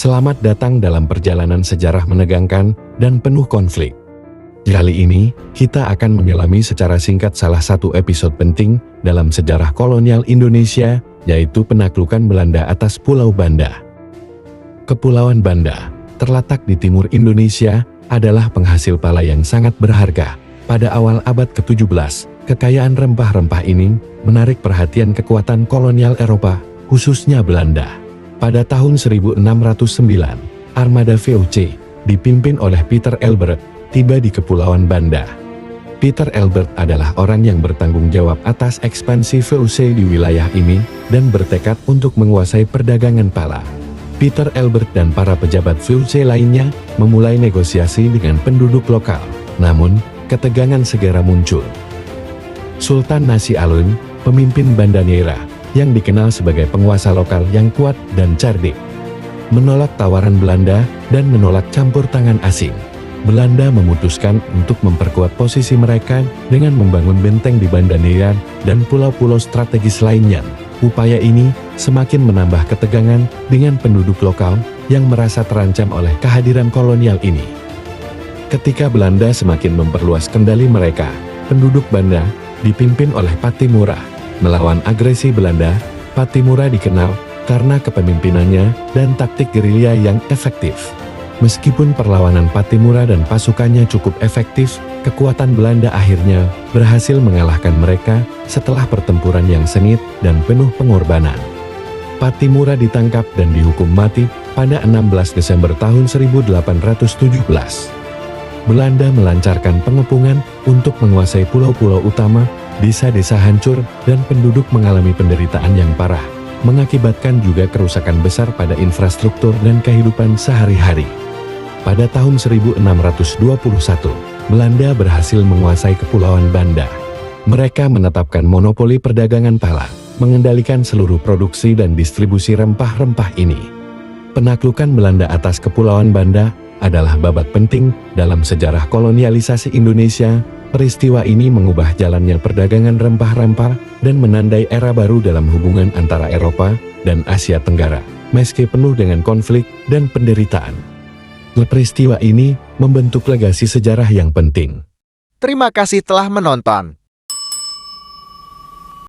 Selamat datang dalam perjalanan sejarah menegangkan dan penuh konflik. Kali ini, kita akan menyelami secara singkat salah satu episode penting dalam sejarah kolonial Indonesia, yaitu penaklukan Belanda atas Pulau Banda. Kepulauan Banda, terletak di timur Indonesia, adalah penghasil pala yang sangat berharga. Pada awal abad ke-17, kekayaan rempah-rempah ini menarik perhatian kekuatan kolonial Eropa, khususnya Belanda. Pada tahun 1609, armada VOC, dipimpin oleh Pieter Elbert, tiba di Kepulauan Banda. Pieter Elbert adalah orang yang bertanggung jawab atas ekspansi VOC di wilayah ini, dan bertekad untuk menguasai perdagangan pala. Pieter Elbert dan para pejabat VOC lainnya memulai negosiasi dengan penduduk lokal, namun ketegangan segera muncul. Sultan Nasi Alun, pemimpin Banda Neira, yang dikenal sebagai penguasa lokal yang kuat dan cerdik, menolak tawaran Belanda dan menolak campur tangan asing. Belanda memutuskan untuk memperkuat posisi mereka dengan membangun benteng di Banda Neira dan pulau-pulau strategis lainnya. Upaya ini semakin menambah ketegangan dengan penduduk lokal yang merasa terancam oleh kehadiran kolonial ini. Ketika Belanda semakin memperluas kendali mereka, penduduk Banda, dipimpin oleh Pattimura, melawan agresi Belanda. Pattimura dikenal karena kepemimpinannya dan taktik gerilya yang efektif. Meskipun perlawanan Pattimura dan pasukannya cukup efektif, kekuatan Belanda akhirnya berhasil mengalahkan mereka setelah pertempuran yang sengit dan penuh pengorbanan. Pattimura ditangkap dan dihukum mati pada 16 Desember tahun 1817. Belanda melancarkan pengepungan untuk menguasai pulau-pulau utama, desa-desa hancur, dan penduduk mengalami penderitaan yang parah, mengakibatkan juga kerusakan besar pada infrastruktur dan kehidupan sehari-hari. Pada tahun 1621, Belanda berhasil menguasai Kepulauan Banda. Mereka menetapkan monopoli perdagangan pala, mengendalikan seluruh produksi dan distribusi rempah-rempah ini. Penaklukan Belanda atas Kepulauan Banda adalah babak penting dalam sejarah kolonialisasi Indonesia. Peristiwa ini mengubah jalannya perdagangan rempah-rempah dan menandai era baru dalam hubungan antara Eropa dan Asia Tenggara, meski penuh dengan konflik dan penderitaan. Peristiwa ini membentuk legasi sejarah yang penting. Terima kasih telah menonton.